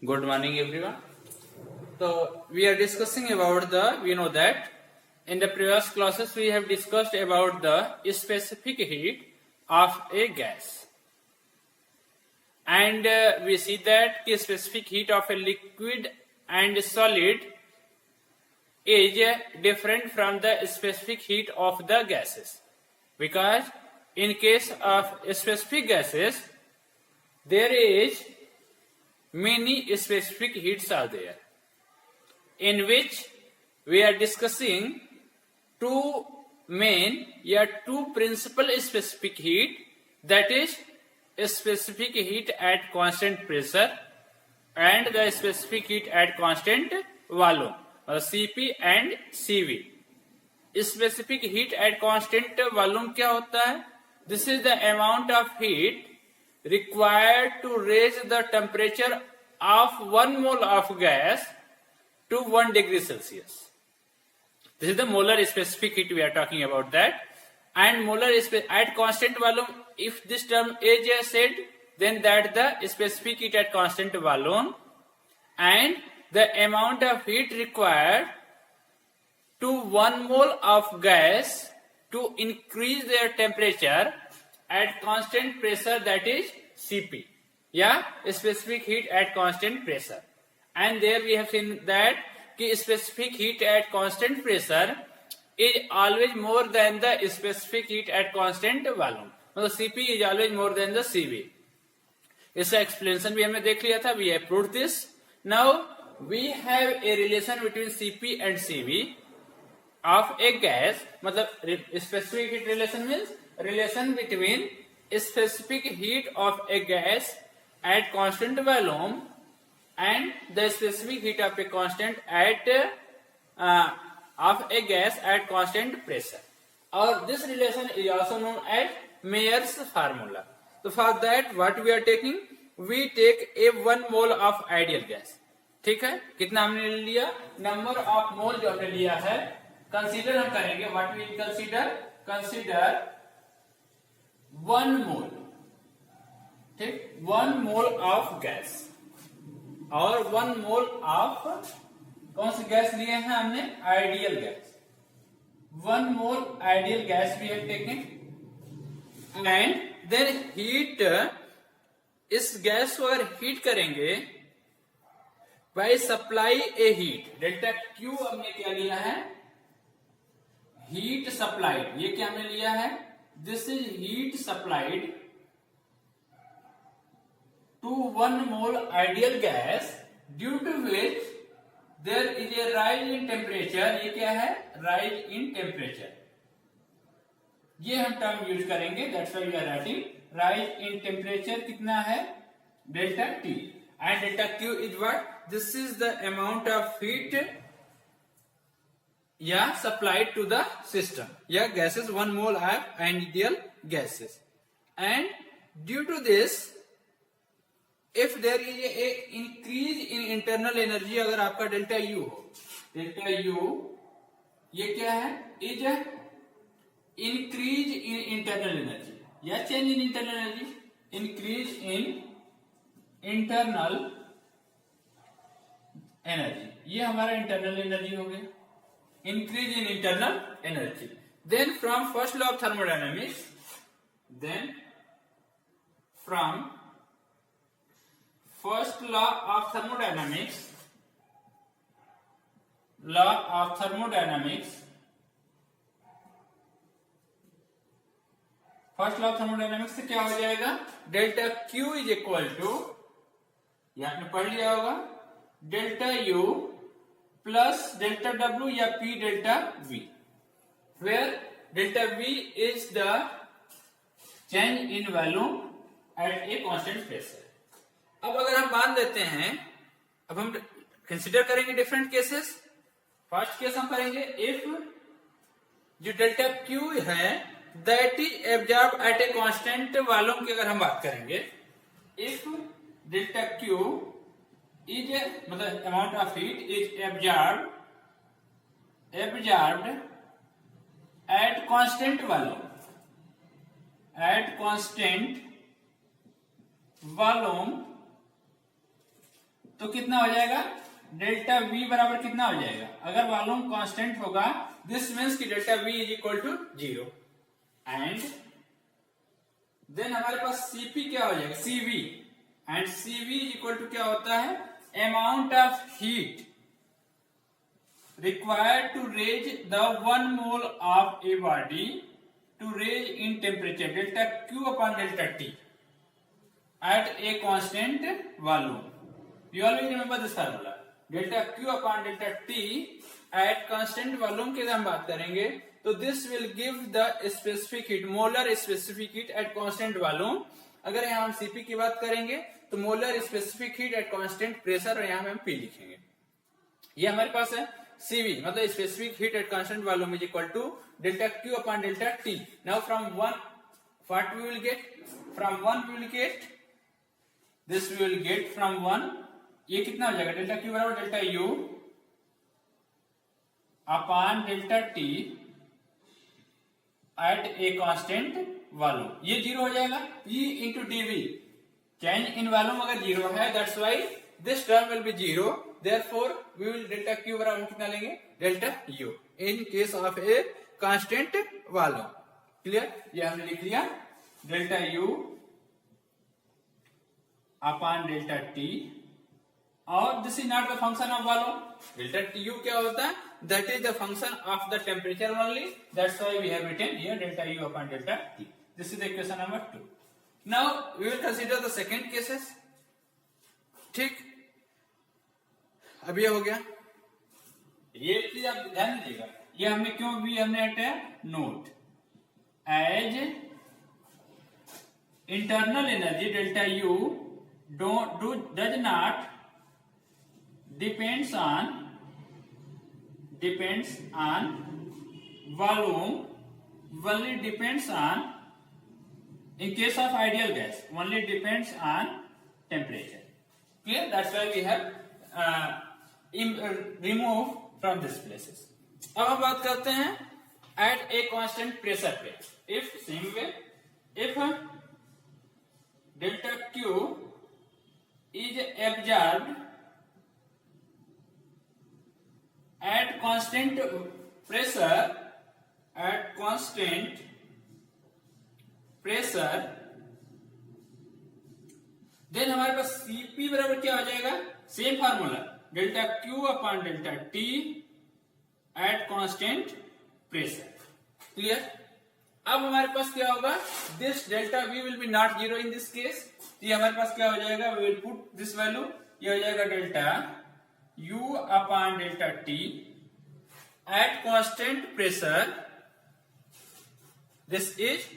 Good morning, everyone. So we are discussing about we know that in the previous classes we have discussed about the specific heat of a gas, and we see that the specific heat of a liquid and solid is different from the specific heat of the gases, because in case of specific gases there is many specific heats are there, in which we are discussing two main or two principal specific heat, that is specific heat at constant pressure and the specific heat at constant volume, Cp and Cv. Specific heat at constant volume क्या होता है? This is the amount of heat required to raise the temperature of 1 mole of gas to 1 degree Celsius. This is the molar specific heat we are talking about that. And molar at constant volume, if this term is said, then that the specific heat at constant volume and the amount of heat required to 1 mole of gas to increase their temperature at constant pressure, that is Cp, specific heat at constant pressure. And there we have seen that specific heat at constant pressure is always more than the specific heat at constant volume. मतलब Cp is always more than the Cv. इसका explanation भी हमने देख लिया था. We have proved this. Now we have a relation between Cp and Cv of a gas. मतलब specific heat relation means relation between specific heat of a gas at constant volume and the specific heat of a constant at of a gas at constant pressure. Or this relation is also known as Mayer's formula. So for that what we are taking? We take a 1 mole of ideal gas. ठीक है, कितना हमने लिया? Number of mole जो हमने लिया है consider हम करेंगे. व्हाट वी कंसीडर 1 मोल. ठीक, 1 मोल ऑफ गैस और 1 मोल ऑफ कौन सी गैस लिए हैं हमने? Ideal gas. 1 mole ideal gas we have taken and then heat. इस गैस को अगर हीट करेंगे by supply a heat, delta Q हमने क्या लिया है? Heat supplied. ये क्या हमने लिया है? This is heat supplied to 1 mole ideal gas due to which there is a rise in temperature. ये क्या है? rise in temperature. ये हम टर्म यूज करेंगे. that's why we are writing rise in temperature. कितना है? delta T. and delta Q is what? This is the amount of heat supplied to the system. Gases 1 mole of ideal gases, and due to this if there is a increase in internal energy, अगर आपका delta U हो, delta U ये क्या है? Is increase in internal energy या change in internal energy? Increase in internal energy. ये हमारा internal energy हो गया. Increase in internal energy. Then from first law of thermodynamics, then from first law of thermodynamics, first law of thermodynamics से क्या हो जाएगा? Delta Q is equal to, ये आपने पढ़ लिया होगा, delta U plus delta W या P delta V, where delta V is the change in volume at a constant pressure. अब अगर हम मान देते हैं, अब हम कंसीडर करेंगे डिफरेंट केसेस. फर्स्ट केस हम करेंगे इफ जो डेल्टा क्यू है that is absorb at a constant volume की अगर हम बात करेंगे. इफ डेल्टा क्यू इज मतलब amount of heat is absorbed at constant volume, at constant volume तो कितना हो जाएगा, डेल्टा V बराबर कितना हो जाएगा, अगर वॉल्यूम कांस्टेंट होगा दिस मीन्स कि delta V is equal to 0 and then हमारे पास Cp क्या हो जाएगा, Cv and Cv is equal to क्या होता है, amount of heat required to raise the 1 mole of a body to raise in temperature delta Q upon delta T at a constant volume. You always remember this formula. Delta Q upon delta T at constant volume की हम बात करेंगे तो this will give the specific heat, molar specific heat at constant volume. अगर यहाँ हम Cp की बात करेंगे तो molar specific heat at constant pressure और यहाँ में हम P लिखेंगे. ये हमारे पास है Cv मतलब specific heat at constant volume is equal to delta Q upon delta T. Now from 1 what we will get, from 1 we will get this, we will get from 1 ये कितना हो जाएगा, डेल्टा Q बराबर delta U upon delta T at a constant volume, ये 0 हो जाएगा. P into dV change in volume अगर 0 है that's why this term will be 0. Therefore, we will delta Q बराबर कितना लेंगे, delta U in case of a constant volume. Clear? ये हमने लिख लिया delta U upon delta T और this is not the function of volume. Delta U क्या होता है, that is the function of the temperature only. That's why we have written here delta U upon delta T. This is the equation number 2. Now we will consider the second cases. ठीक, अब ये हो गया, ये चीज आप ध्यान दीजिएगा, ये हमने क्यों भी हमने हटाया, note as internal energy delta U does not depends on volume, only depends on, in case of ideal gas only depends on temperature. Clear? That's why we have remove from these places. अब हम बात करते हैं at a constant pressure पे. If same way, if delta Q is absorbed at constant pressure, then हमारे पास Cp बराबर क्या हो जाएगा, same formula delta Q upon delta T at constant pressure. Clear? अब हमारे पास क्या होगा, this delta V will be not 0 in this case. ये हमारे पास क्या हो जाएगा, we will put this value, ये हो जाएगा delta U upon delta T at constant pressure. This is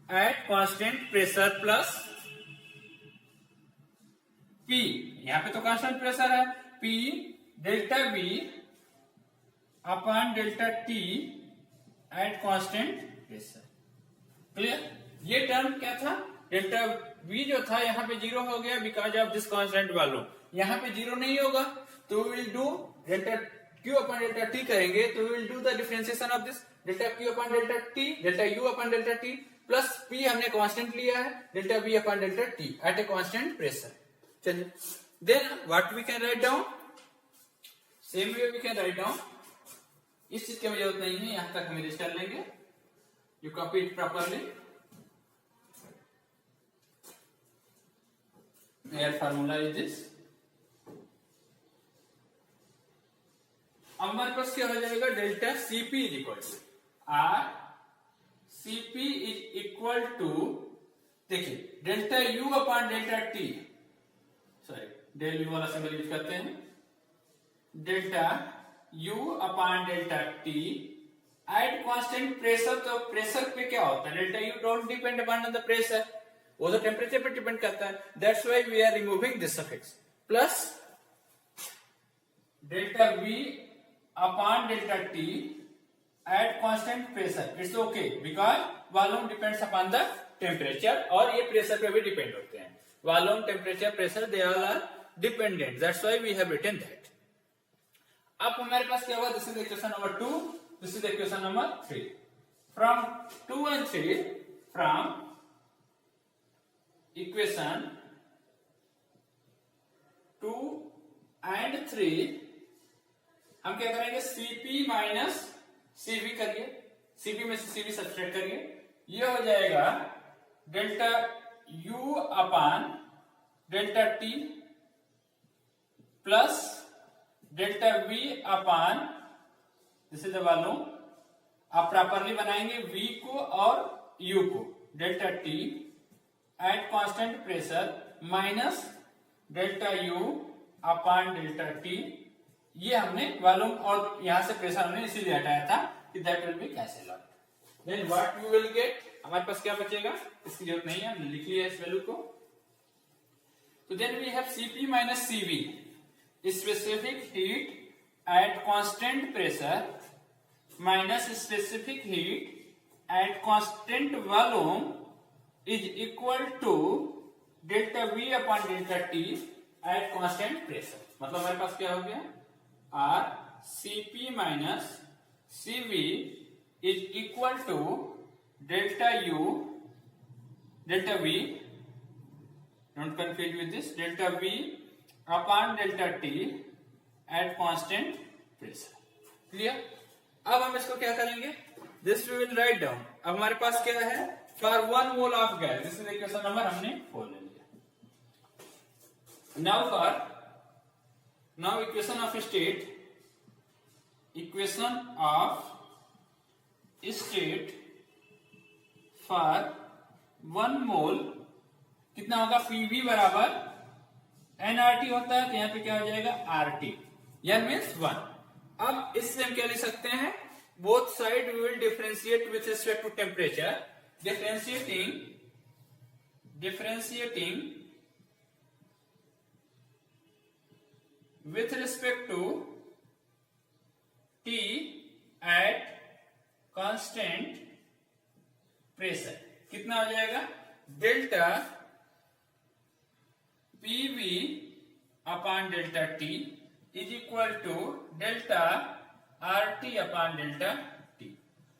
at constant pressure plus P, यहां पे तो कांस्टेंट प्रेशर है, P delta V upon delta T at constant pressure. Clear? ये term क्या था, डेल्टा V जो था यहाँ पे 0 हो गया because of this constant volume. यहाँ पे 0 नहीं होगा तो will do delta Q upon delta T करेंगे तो will do the differentiation of this delta Q upon delta T, delta U upon delta T plus P हमने कांस्टेंट लिया है, delta V upon delta T at a constant pressure. चलिए, then what we can write down, same way we can write down. इस चीज की हमें जरूरत नहीं है, यहां तक हम इरेज कर लेंगे. You copy it properly. Our formula is this. अब हमारे पास क्या हो जाएगा, delta Cp is equal to R. Cp is equal to, देखिए delta U upon delta T, sorry del U वाला सिंबल यूज करते हैं, delta U upon delta T at constant pressure. तो प्रेशर पे क्या होता है, delta U don't depend upon the pressure, वो तो टेम्परेचर पे डिपेंड करता है. That's why we are removing this suffix plus delta V upon delta T at constant pressure. It's okay because volume depends upon the temperature और ये pressure पे भी depend होते हैं. Volume, temperature, pressure they all are dependent. That's why we have written that. अब हमारे पास क्या हुआ, this is equation number 2, this is equation number 3. From 2 and 3, from equation 2 and 3, हम क्या करेंगे Cp माइनस Cv करिए, Cp में से Cv सब्सट्रैक्ट करिए, ये हो जाएगा डेल्टा U अपान delta T plus delta V अपान, जिसे दबा लूं, आप प्रॉपरली बनाएंगे V को और U को, delta T at constant pressure minus delta U upon delta T, ये हमने वॉल्यूम और यहां से प्रेशर हमने इसीलिए हटाया था कि that will be cancel out. Then what we will get, हमारे पास क्या बचेगा, इसकी जरूरत नहीं है, हमने लिख लिया इस वैल्यू को। तो then we have Cp minus Cv, specific heat at constant pressure minus specific heat at constant volume is equal to delta V upon delta T at constant pressure. मतलब हमारे पास क्या हो गया, R Cp minus Cv is equal to delta U, delta V, don't confuse with this, delta V upon delta T at constant pressure. Clear? अब हम इसको क्या करेंगे, this we will write down. अब हमारे पास क्या है, for 1 mole of gas, this is equation number हमने 4 ले लिया। Now equation of state, equation of state for 1 मोल कितना होगा, Pv बराबर nRT होता है, तो यहां पे क्या हो जाएगा RT, यानी मीन्स 1। अब इससे हम क्या लिख सकते हैं, both side we will differentiate with respect to temperature, differentiating with respect to T at constant pressure, कितना हो जाएगा, delta PV upon delta T is equal to delta RT upon delta T।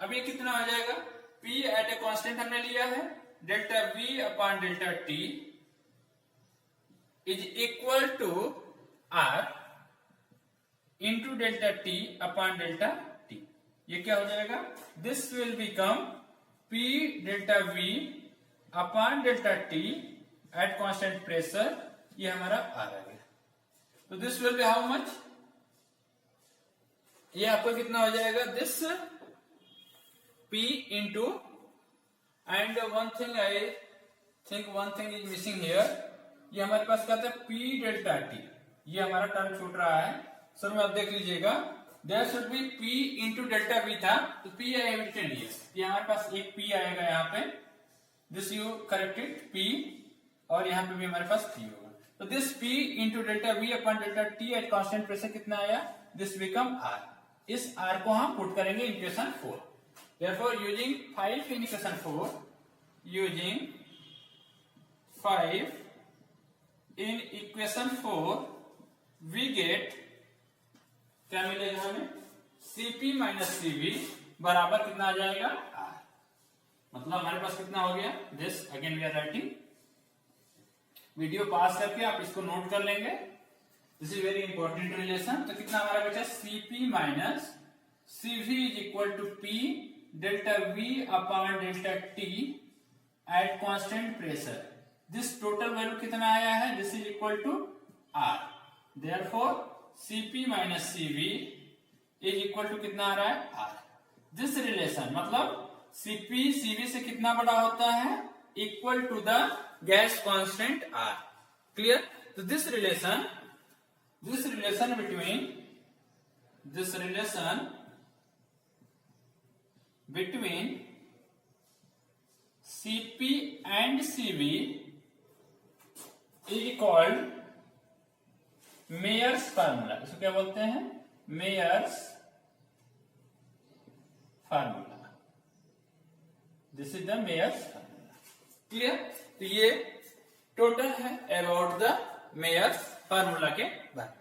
अब ये कितना हो जाएगा, P एट ए कांस्टेंट हमने लिया है, delta V upon delta T is equal to R into delta T upon delta T। ये क्या हो जाएगा, this will become P delta V upon delta T at constant pressure, ये हमारा R आ गया। तो this will be how much, ये आपको कितना हो जाएगा, this P into, and one thing I think one thing is missing here, ये हमारे पास क्या था, P डेल्टा T, ये हमारा टर्म छूट रहा है, सर में आप देख लीजिएगा, there should be P into delta V था, तो P I have written here, ये हमारे पास एक P आएगा यहाँ पे, दिस यू करेक्टेड P, और यहाँ पे भी हमारे पास P होगा। तो this P into delta V upon delta T at constant pressure कितना आया, दिस बिकम R। इस R को हम पुट करेंगे equation 4। Therefore using 5 in equation 4, using 5 in equation 4, we get, क्या मिलेगा हमें, Cp माइनस Cv बराबर कितना आ जाएगा, R। मतलब हमारे पास कितना हो गया, this again we are writing, video pause करके आप इसको नोट कर लेंगे, this is very important relation. तो कितना हमारा बचा, Cp minus Cv is equal to P delta V upon delta T at constant pressure. This total value कितना आया है, this is equal to R। Therefore Cp minus Cv is equal to कितना आ रहा है, R। दिस रिलेशन मतलब Cp Cv से कितना बड़ा होता है, equal to the gas constant R। Clear? तो this relation between Cp and Cv is called Mayer's formula। इसको क्या बोलते हैं, Mayer's formula। This is the Mayer's formula। Clear? तो ये टोटल है अबाउट द Mayer's formula के बारे में।